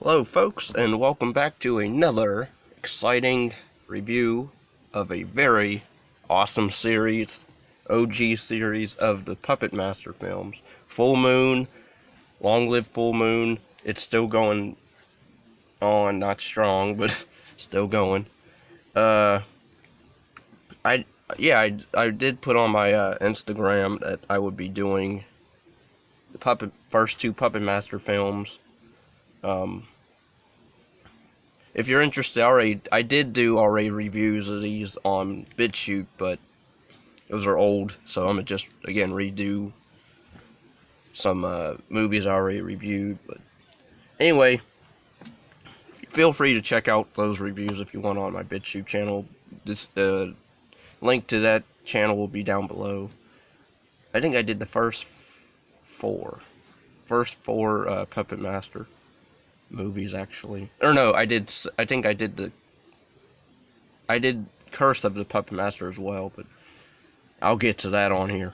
Hello folks, and welcome back to another exciting review of a very awesome series, OG series of the Puppet Master films. Full Moon, long live Full Moon. It's still going on, not strong, but still going. I did put on my Instagram that I would be doing the first two Puppet Master films. If you're interested, I did do already reviews of these on BitChute, but those are old, so I'm gonna just again redo some movies I already reviewed. But anyway, feel free to check out those reviews if you want on my BitChute channel. This link to that channel will be down below. I think I did the first four Puppet Master movies, actually. Or no, I did Curse of the Puppet Master as well, but I'll get to that on here.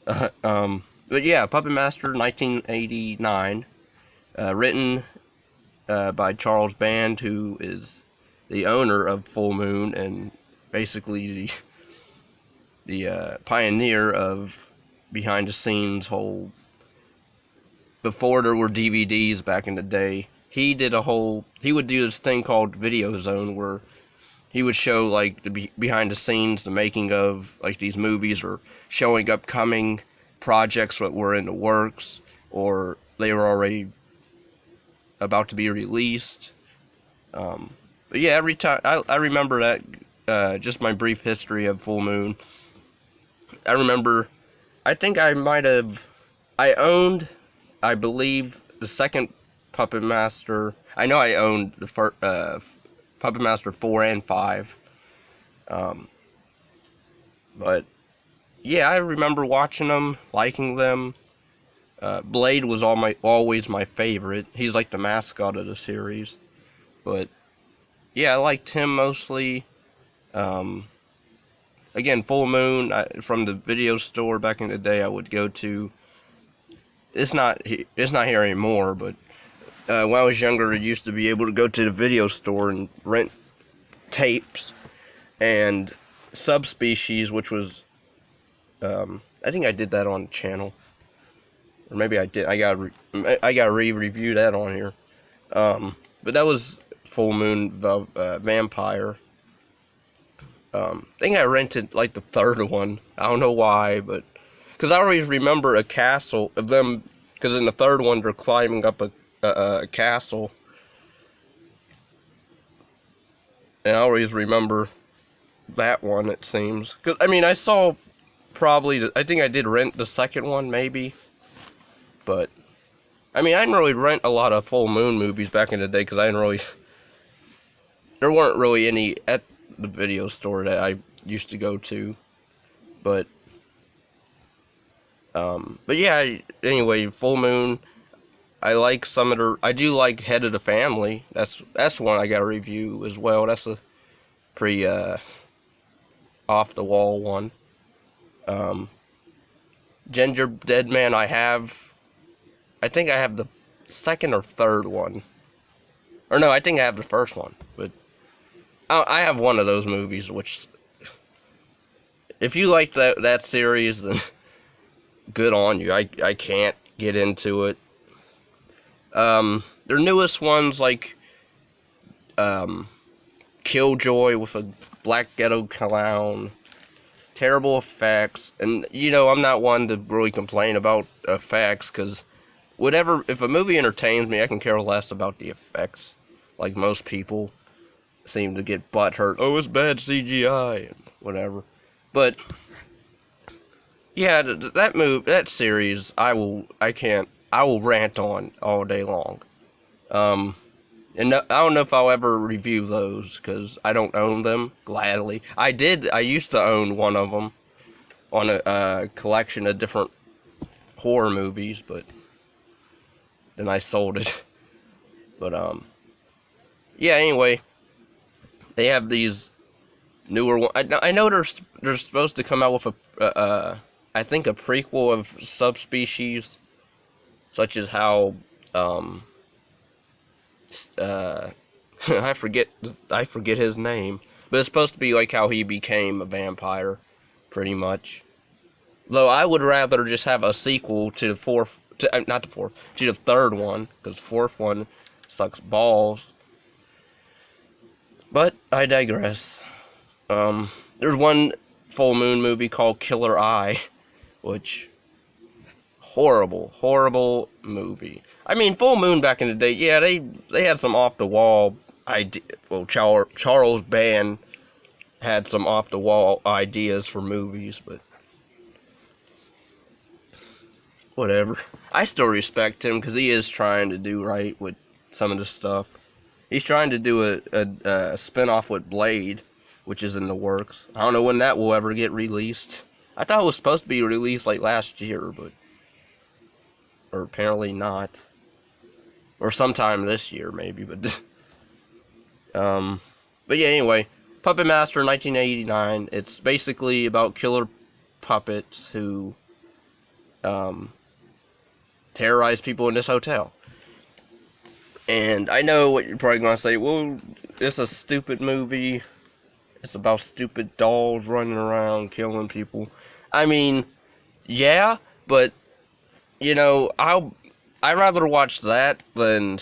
But yeah, Puppet Master 1989, written by Charles Band, who is the owner of Full Moon and basically the pioneer of behind the scenes whole, before there were DVDs back in the day. He would do this thing called Video Zone, where he would show like the behind the scenes, the making of like these movies, or showing upcoming projects that were in the works, or they were already about to be released. But yeah, every time I remember that, just my brief history of Full Moon. I remember, I believe, the second Puppet Master. I know I owned the first Puppet Master 4 and 5. But yeah, I remember watching them, liking them. Blade was always my favorite. He's like the mascot of the series. But yeah, I liked him mostly. Again, Full Moon, from the video store back in the day, I would go to. It's not here anymore, but when I was younger, I used to be able to go to the video store and rent tapes. And Subspecies, which was, I think I did that on the channel, or maybe I did. I got re-review that on here. But that was Full Moon Vampire. I think I rented like the third one. I don't know why, but because I always remember a castle of them. Because in the third one, they're climbing up a castle, and I always remember that one. It seems, because I mean, I saw I think I did rent the second one, maybe, but I mean, I didn't really rent a lot of Full Moon movies back in the day, because there weren't really any at the video store that I used to go to, but yeah, anyway, Full Moon, I like I do like Head of the Family. That's one I got to review as well. That's a pretty, off the wall one. Ginger Dead Man, I think I have the second or third one. Or no, I think I have the first one, but I have one of those movies, which, if you like that series, then good on you. I can't get into it. Their newest ones, like Killjoy with a black ghetto clown, terrible effects, and I'm not one to really complain about effects, because if a movie entertains me, I can care less about the effects. Like most people seem to get butthurt. Oh, it's bad CGI and whatever. But yeah, that series, I will rant on all day long. And I don't know if I'll ever review those, because I don't own them, gladly. I used to own one of them on a collection of different horror movies, but then I sold it. But, yeah, anyway, they have these newer ones. I know they're supposed to come out with I think a prequel of Subspecies, such as how, I forget his name, but it's supposed to be like how he became a vampire, pretty much. Though I would rather just have a sequel to the fourth, not the fourth, to the third one, because the fourth one sucks balls. But I digress. There's one full moon movie called Killer Eye, which horrible movie. I mean, Full Moon back in the day, yeah, they had some off the wall idea. Well, Charles Band had some off the wall ideas for movies, but whatever. I still respect him because he is trying to do right with some of the stuff. He's trying to do a spin-off with Blade, which is in the works. I don't know when that will ever get released. I thought it was supposed to be released like last year, but or apparently not. Or sometime this year, maybe, but but yeah, anyway, Puppet Master 1989. It's basically about killer puppets who terrorize people in this hotel. And I know what you're probably gonna say. Well, it's a stupid movie. It's about stupid dolls running around killing people. I mean, yeah, but you know, I'd rather watch that than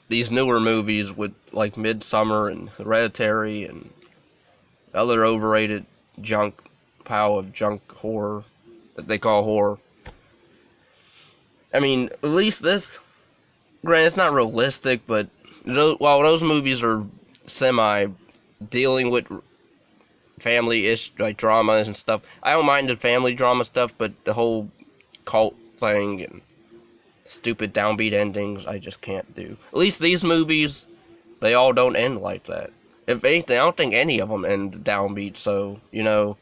these newer movies with like Midsummer and Hereditary and other overrated pile of junk horror that they call horror. I mean, at least this, granted, it's not realistic, but while those movies are dealing with family-ish, like, dramas and stuff, I don't mind the family drama stuff, but the whole cult thing and stupid downbeat endings, I just can't do. At least these movies, they all don't end like that. If anything, I don't think any of them end downbeat, so, you know,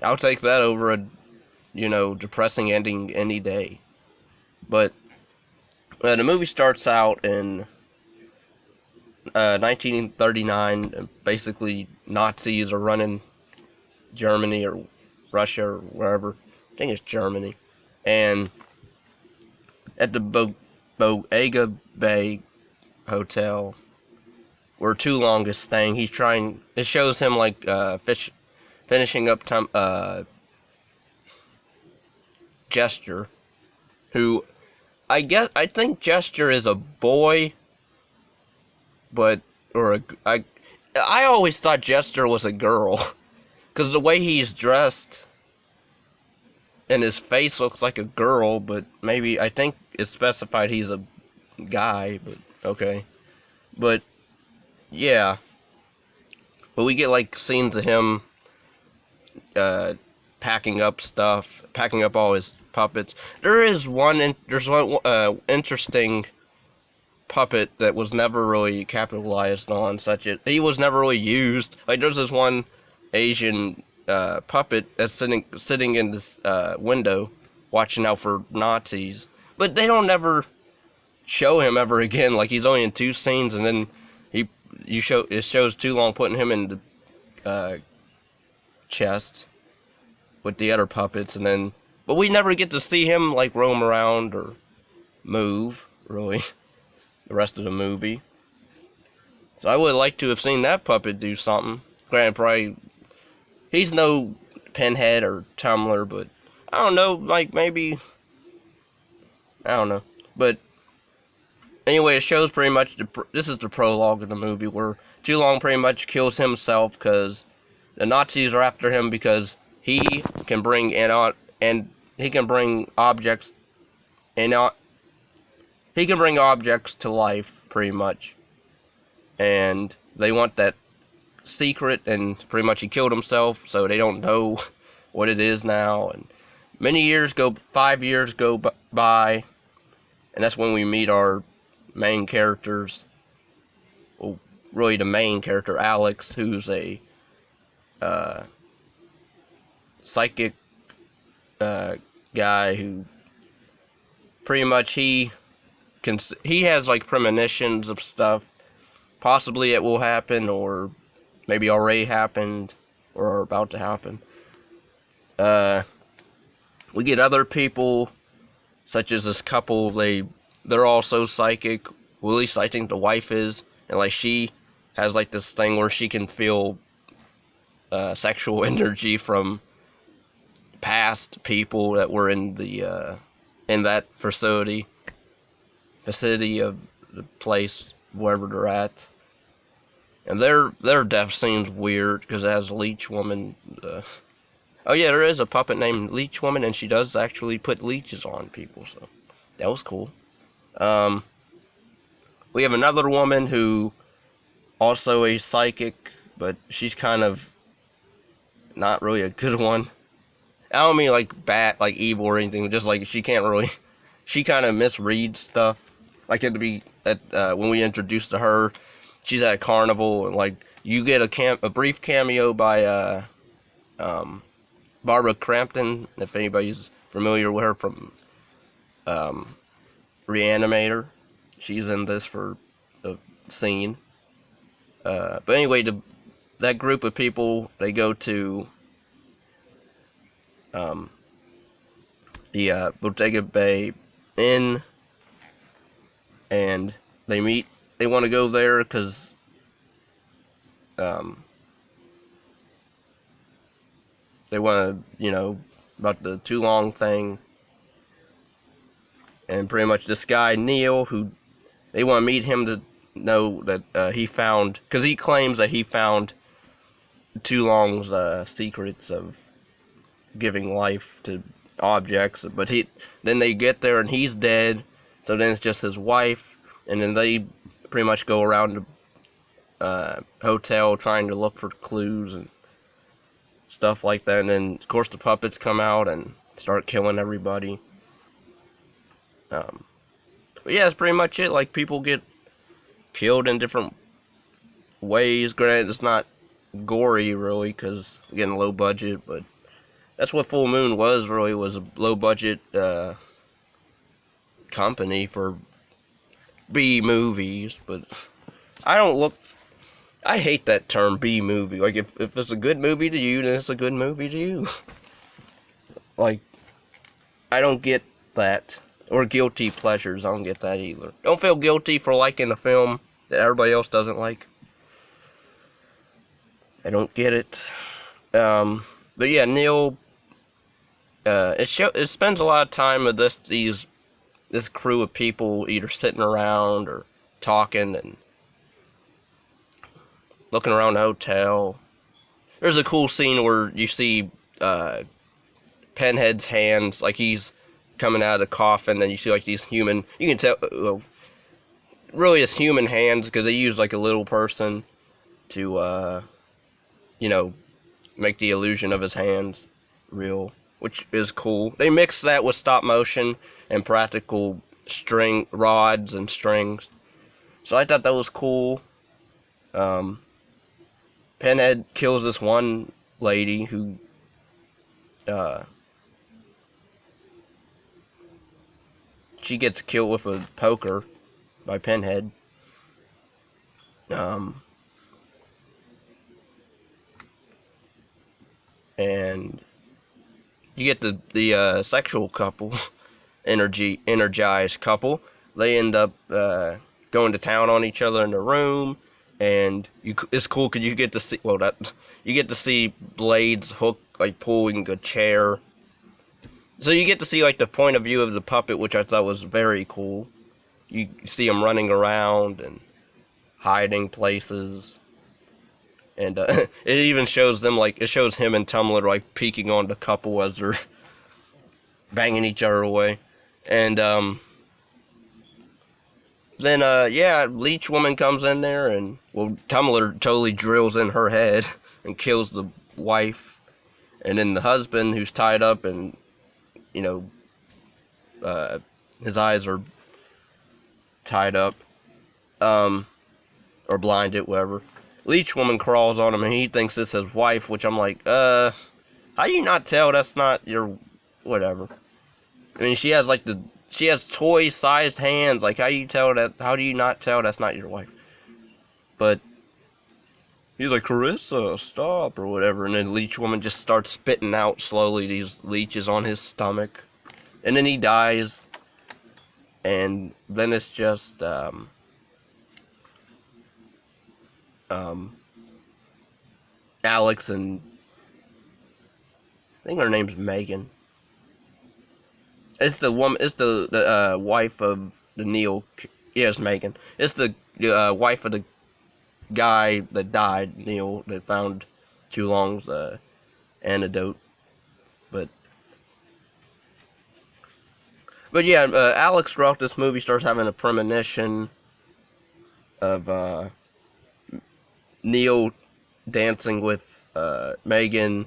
I'll take that over a, you know, depressing ending any day. But the movie starts out in 1939. Basically, Nazis are running Germany or Russia or wherever. I think it's Germany. And at the Bodega Bay Hotel, where Too Long is staying, it shows him like finishing up Gesture, who I think Gesture is a boy, but I always thought Gesture was a girl, because the way he's dressed and his face looks like a girl, but maybe I think it's specified he's a guy, but okay. But yeah, but we get like scenes of him packing up all his puppets. There's one interesting puppet that was never really capitalized on, he was never really used. Like, there's this one Asian puppet that's sitting in this window watching out for Nazis, but they don't ever show him ever again. Like, he's only in 2 scenes, and then it shows Too Long putting him in the chest with the other puppets, but we never get to see him like roam around or move really the rest of the movie. So I would like to have seen that puppet do something. Granted, probably he's no Pinhead or Tumbler, but I don't know, like maybe, I don't know. But anyway, it shows pretty much this is the prologue of the movie, where Too Long pretty much kills himself because the Nazis are after him, because he can bring objects to life, pretty much, and they want that secret, and pretty much he killed himself, so they don't know what it is now. And 5 years go by, and that's when we meet our main characters. Well, really the main character, Alex, who's a psychic guy who pretty much he has like premonitions of stuff. Possibly it will happen, or maybe already happened, or are about to happen. We get other people, such as this couple. They they're also psychic. Well, at least I think the wife is, and like she has like this thing where she can feel sexual energy from past people that were in that vicinity of the place wherever they're at. And their death seems weird because it has Leech Woman. Oh yeah, there is a puppet named Leech Woman, and she does actually put leeches on people, so that was cool. We have another woman who also a psychic, but she's kind of not really a good one. I don't mean like bad, like evil or anything. Just like she can't really, she kind of misreads stuff. Like at when we introduced to her, she's at a carnival and like you get a brief cameo by Barbara Crampton, if anybody's familiar with her from Reanimator. She's in this for the scene. But anyway, that group of people, they go to the Bodega Bay Inn, and they want to go there because they want to, about the too long thing. And pretty much this guy, Neil, who they want to meet him to know that he found, because he claims that he found too long's secrets of giving life to objects, but then they get there and he's dead, so then it's just his wife, and then they pretty much go around the hotel trying to look for clues and stuff like that, and then of course the puppets come out and start killing everybody. But yeah, that's pretty much it. Like, people get killed in different ways. Granted, it's not gory really because again, low budget, but that's what Full Moon was a low budget company for B movies. But I hate that term B movie. Like, if it's a good movie to you, then it's a good movie to you. Like, I don't get that. Or guilty pleasures, I don't get that either. Don't feel guilty for liking a film that everybody else doesn't like. I don't get it. But yeah, Neil, it spends a lot of time with this crew of people either sitting around or talking and looking around the hotel. There's a cool scene where you see Pinhead's hands, like he's coming out of the coffin, and you see like these human, you can tell, really it's human hands, because they use like a little person to, make the illusion of his hands real, which is cool. They mix that with stop motion and practical rods and strings, so I thought that was cool. Pinhead kills this one lady who, she gets killed with a poker by Pinhead. And you get the sexual couple, energized couple. They end up going to town on each other in the room, and it's cool because you get to see you get to see Blade's hook like pulling a chair. So you get to see like the point of view of the puppet, which I thought was very cool. You see him running around and hiding places, and it even shows them it shows him and Tumblr like peeking on the couple as they're banging each other away, and then Leech Woman comes in there, and Tumblr totally drills in her head and kills the wife, and then the husband who's tied up and his eyes are tied up, or blinded, whatever. Leech Woman crawls on him, and he thinks it's his wife, which I'm like, how do you not tell that's not your, whatever. I mean, she has toy-sized hands, like, how do you not tell that's not your wife? But he's like, Carissa, stop, or whatever, and then Leech Woman just starts spitting out slowly these leeches on his stomach, and then he dies, and then it's just Alex and I think her name's Megan. It's the woman. It's the wife of the Neil. Yes, Megan. It's the wife of the guy that died, Neil, that found Chulong's antidote. But yeah, Alex throughout this movie starts having a premonition of Neil dancing with Megan,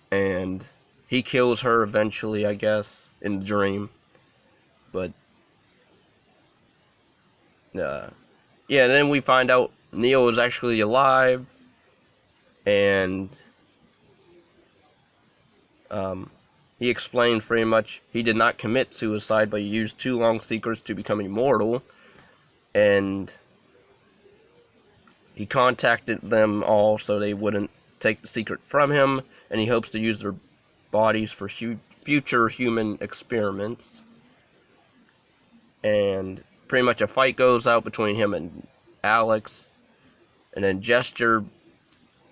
and he kills her eventually, I guess, in the dream. But yeah, then we find out Neil is actually alive, and he explains pretty much he did not commit suicide, but he used Chulong's secrets to become immortal, and he contacted them all so they wouldn't take the secret from him, and he hopes to use their bodies for future human experiments. And pretty much a fight goes out between him and Alex, and then Gesture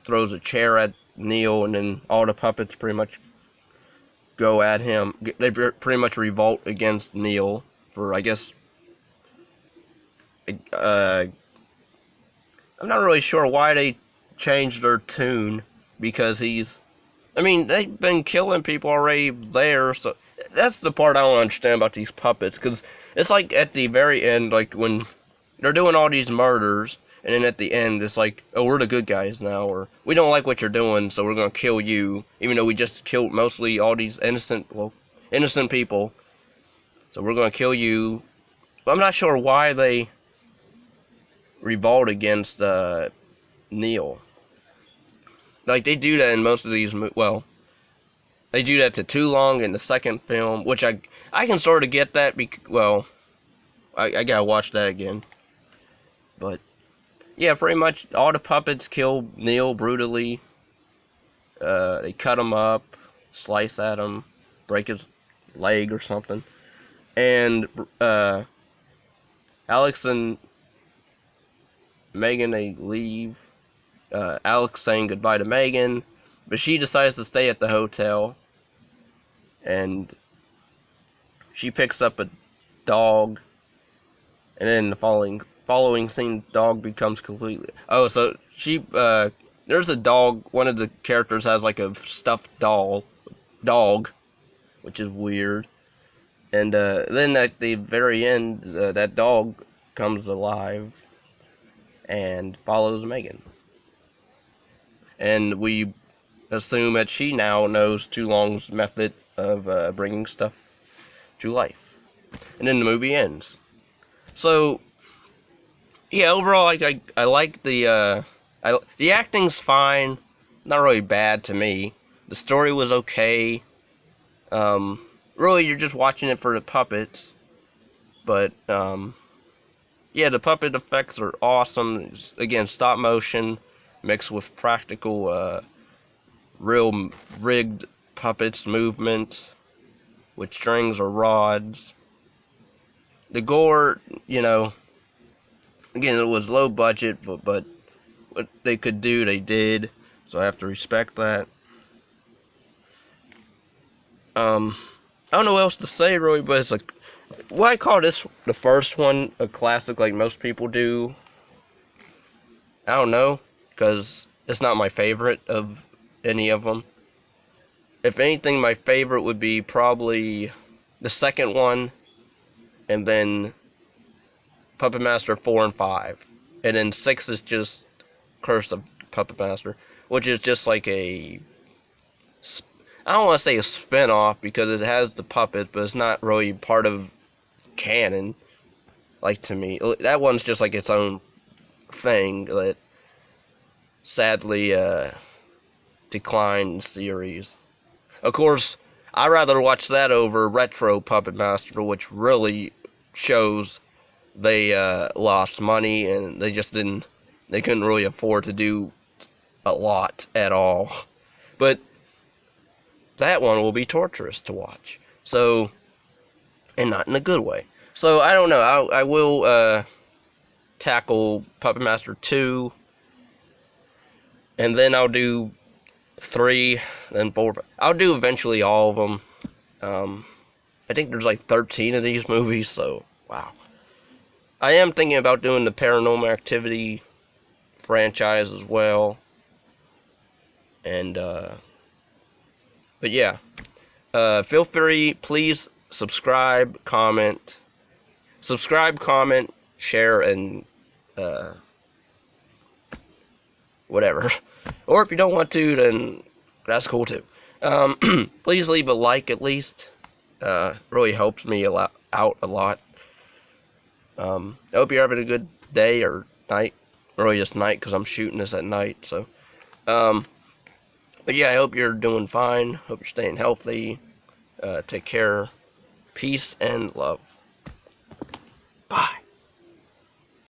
throws a chair at Neil, and then all the puppets pretty much go at him. They pretty much revolt against Neil for, I guess, I'm not really sure why they changed their tune, because I mean, they've been killing people already there, so that's the part I don't understand about these puppets, because it's like at the very end, like when they're doing all these murders, and then at the end it's like, oh, we're the good guys now, or we don't like what you're doing, so we're gonna kill you, even though we just killed mostly all these innocent people, so we're gonna kill you. But I'm not sure why they revolt against Neil. Like, they do that in most of these they do that to Chulong in the second film, which I can sort of get that, I gotta watch that again. But yeah, pretty much all the puppets kill Neil brutally. They cut him up, slice at him, break his leg or something. And Alex and Megan, they leave. Alex saying goodbye to Megan, but she decides to stay at the hotel. And she picks up a dog, and then the following scene, dog becomes completely... Oh, so there's a dog, one of the characters has like a stuffed dog, which is weird. And then at the very end, that dog comes alive and follows Megan. And we assume that she now knows Chulong's method of bringing stuff to life. And then the movie ends. So, yeah, overall, I like the acting's fine, not really bad to me. The story was okay. Really, you're just watching it for the puppets. But, yeah, the puppet effects are awesome. Again, stop motion mixed with practical, real rigged puppets movement with strings or rods. The gore, again, it was low budget, but what they could do, they did. So I have to respect that. I don't know what else to say, really, but it's like, why I call this the first one a classic like most people do? I don't know, because it's not my favorite of any of them. If anything, my favorite would be probably the second one, and then Puppet Master 4 and 5. And then 6 is just Curse of Puppet Master, which is just like I don't want to say a spin-off, because it has the puppets, but it's not really part of canon, like, to me. That one's just like its own thing that sadly declined the series. Of course, I'd rather watch that over Retro Puppet Master, which really shows they lost money, and they couldn't really afford to do a lot at all. But that one will be torturous to watch. So, and not in a good way. So I don't know. I will tackle Puppet Master 2, and then I'll do 3, then 4. I'll do eventually all of them. I think there's like 13 of these movies, so wow. I am thinking about doing the Paranormal Activity franchise as well. And but yeah, feel free, please subscribe, comment, share, and whatever. Or if you don't want to, then that's cool too. Please leave a like at least. Really helps me out a lot. I hope you're having a good day or night. Really just night, because I'm shooting this at night. So, but yeah, I hope you're doing fine. Hope you're staying healthy. Take care. Peace and love.